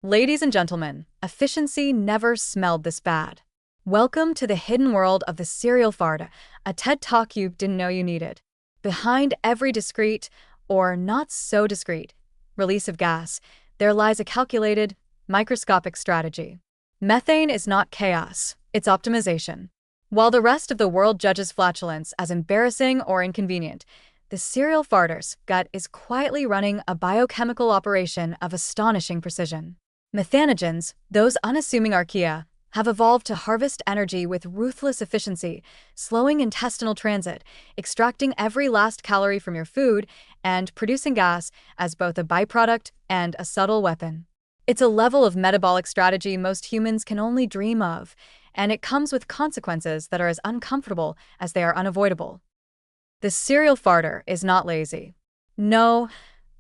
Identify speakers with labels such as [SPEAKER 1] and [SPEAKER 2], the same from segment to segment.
[SPEAKER 1] Ladies and gentlemen, efficiency never smelled this bad. Welcome to the hidden world of the serial fart, a TED Talk you didn't know you needed. Behind every discreet, or not so discreet, release of gas, there lies a calculated, microscopic strategy. Methane is not chaos, it's optimization. While the rest of the world judges flatulence as embarrassing or inconvenient, the serial farter's gut is quietly running a biochemical operation of astonishing precision. Methanogens, those unassuming archaea, have evolved to harvest energy with ruthless efficiency, slowing intestinal transit, extracting every last calorie from your food, and producing gas as both a byproduct and a subtle weapon. It's a level of metabolic strategy most humans can only dream of, and it comes with consequences that are as uncomfortable as they are unavoidable. The serial farter is not lazy. No,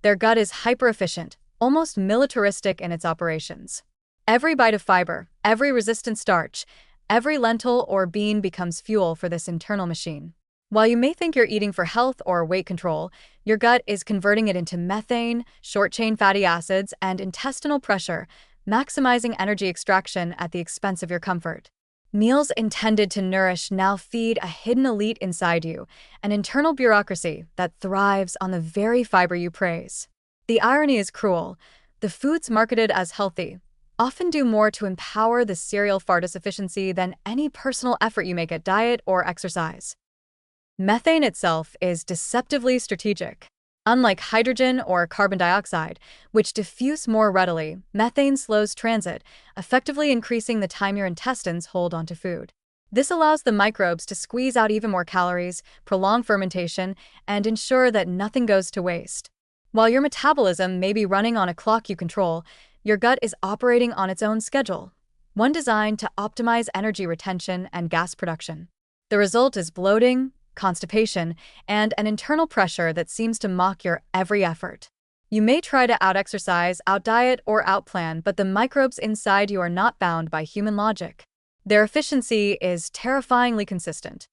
[SPEAKER 1] their gut is hyper-efficient, almost militaristic in its operations. Every bite of fiber, every resistant starch, every lentil or bean becomes fuel for this internal machine. While you may think you're eating for health or weight control, your gut is converting it into methane, short-chain fatty acids, and intestinal pressure, maximizing energy extraction at the expense of your comfort. Meals intended to nourish now feed a hidden elite inside you, an internal bureaucracy that thrives on the very fiber you praise. The irony is cruel. The foods marketed as healthy often do more to empower the serial fartus efficiency than any personal effort you make at diet or exercise. Methane itself is deceptively strategic. Unlike hydrogen or carbon dioxide, which diffuse more readily, methane slows transit, effectively increasing the time your intestines hold onto food. This allows the microbes to squeeze out even more calories, prolong fermentation, and ensure that nothing goes to waste. While your metabolism may be running on a clock you control, your gut is operating on its own schedule, one designed to optimize energy retention and gas production. The result is bloating, constipation, and an internal pressure that seems to mock your every effort. You may try to out-exercise, out-diet, or out-plan, but the microbes inside you are not bound by human logic. Their efficiency is terrifyingly consistent.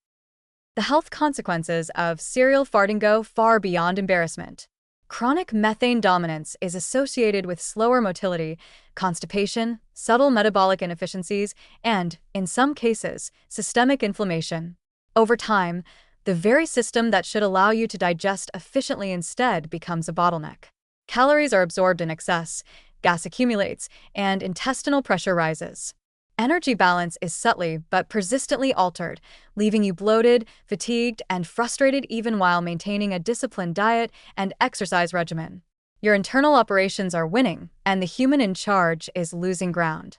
[SPEAKER 1] The health consequences of serial farting go far beyond embarrassment. Chronic methane dominance is associated with slower motility, constipation, subtle metabolic inefficiencies, and, in some cases, systemic inflammation. Over time, the very system that should allow you to digest efficiently instead becomes a bottleneck. Calories are absorbed in excess, gas accumulates, and intestinal pressure rises. Energy balance is subtly but persistently altered, leaving you bloated, fatigued, and frustrated even while maintaining a disciplined diet and exercise regimen. Your internal operations are winning, and the human in charge is losing ground.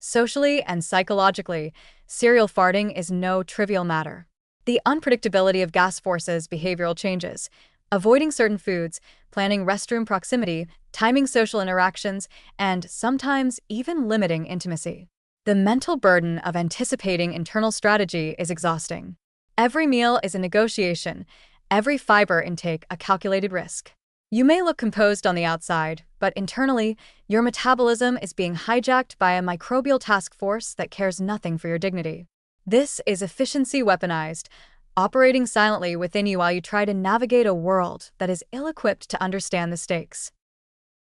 [SPEAKER 1] Socially and psychologically, serial farting is no trivial matter. The unpredictability of gas forces behavioral changes, avoiding certain foods, planning restroom proximity, timing social interactions, and sometimes even limiting intimacy. The mental burden of anticipating internal strategy is exhausting. Every meal is a negotiation, every fiber intake a calculated risk. You may look composed on the outside, but internally, your metabolism is being hijacked by a microbial task force that cares nothing for your dignity. This is efficiency weaponized, operating silently within you while you try to navigate a world that is ill-equipped to understand the stakes.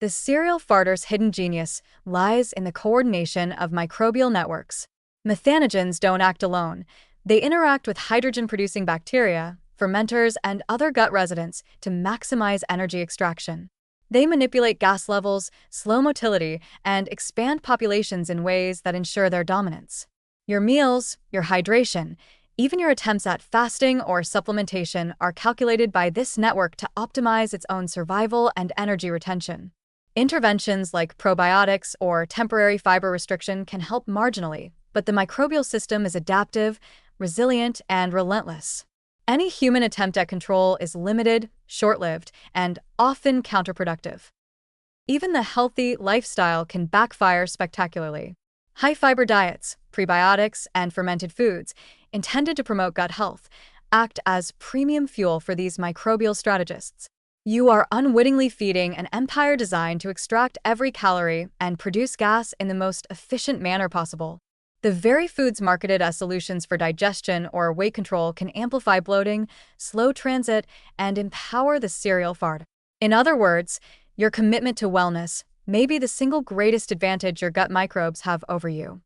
[SPEAKER 1] The serial farter's hidden genius lies in the coordination of microbial networks. Methanogens don't act alone. They interact with hydrogen-producing bacteria, fermenters, and other gut residents to maximize energy extraction. They manipulate gas levels, slow motility, and expand populations in ways that ensure their dominance. Your meals, your hydration, even your attempts at fasting or supplementation are calculated by this network to optimize its own survival and energy retention. Interventions like probiotics or temporary fiber restriction can help marginally, but the microbial system is adaptive, resilient, and relentless. Any human attempt at control is limited, short-lived, and often counterproductive. Even the healthy lifestyle can backfire spectacularly. High-fiber diets, prebiotics, and fermented foods, intended to promote gut health, act as premium fuel for these microbial strategists. You are unwittingly feeding an empire designed to extract every calorie and produce gas in the most efficient manner possible. The very foods marketed as solutions for digestion or weight control can amplify bloating, slow transit, and empower the serial fart. In other words, your commitment to wellness, may be the single greatest advantage your gut microbes have over you.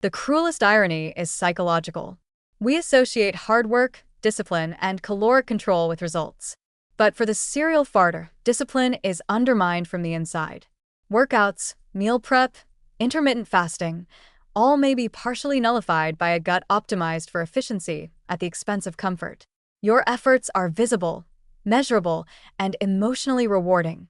[SPEAKER 1] The cruelest irony is psychological. We associate hard work, discipline, and caloric control with results. But for the serial farter, discipline is undermined from the inside. Workouts, meal prep, intermittent fasting, all may be partially nullified by a gut optimized for efficiency at the expense of comfort. Your efforts are visible, measurable, and emotionally rewarding.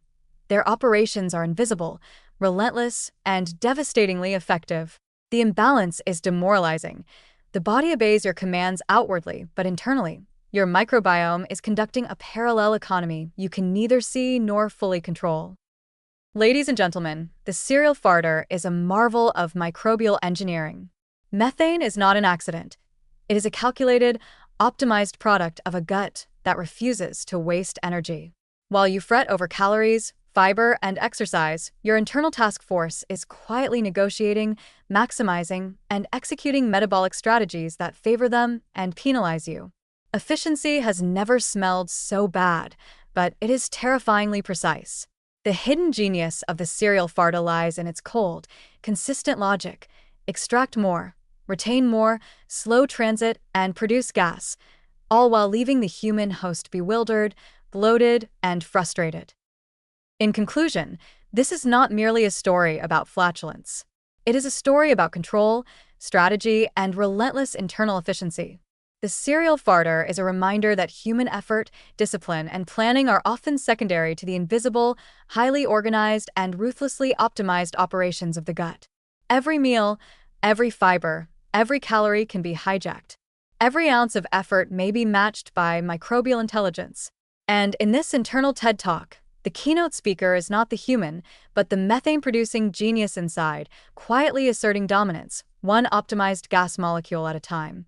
[SPEAKER 1] Their operations are invisible, relentless, and devastatingly effective. The imbalance is demoralizing. The body obeys your commands outwardly, but internally, your microbiome is conducting a parallel economy you can neither see nor fully control. Ladies and gentlemen, the serial farter is a marvel of microbial engineering. Methane is not an accident. It is a calculated, optimized product of a gut that refuses to waste energy. While you fret over calories, fiber, and exercise, your internal task force is quietly negotiating, maximizing, and executing metabolic strategies that favor them and penalize you. Efficiency has never smelled so bad, but it is terrifyingly precise. The hidden genius of the serial farta lies in its cold, consistent logic: extract more, retain more, slow transit, and produce gas, all while leaving the human host bewildered, bloated, and frustrated. In conclusion, this is not merely a story about flatulence. It is a story about control, strategy, and relentless internal efficiency. The serial farter is a reminder that human effort, discipline, and planning are often secondary to the invisible, highly organized, and ruthlessly optimized operations of the gut. Every meal, every fiber, every calorie can be hijacked. Every ounce of effort may be matched by microbial intelligence. And in this internal TED Talk, the keynote speaker is not the human, but the methane-producing genius inside, quietly asserting dominance, one optimized gas molecule at a time.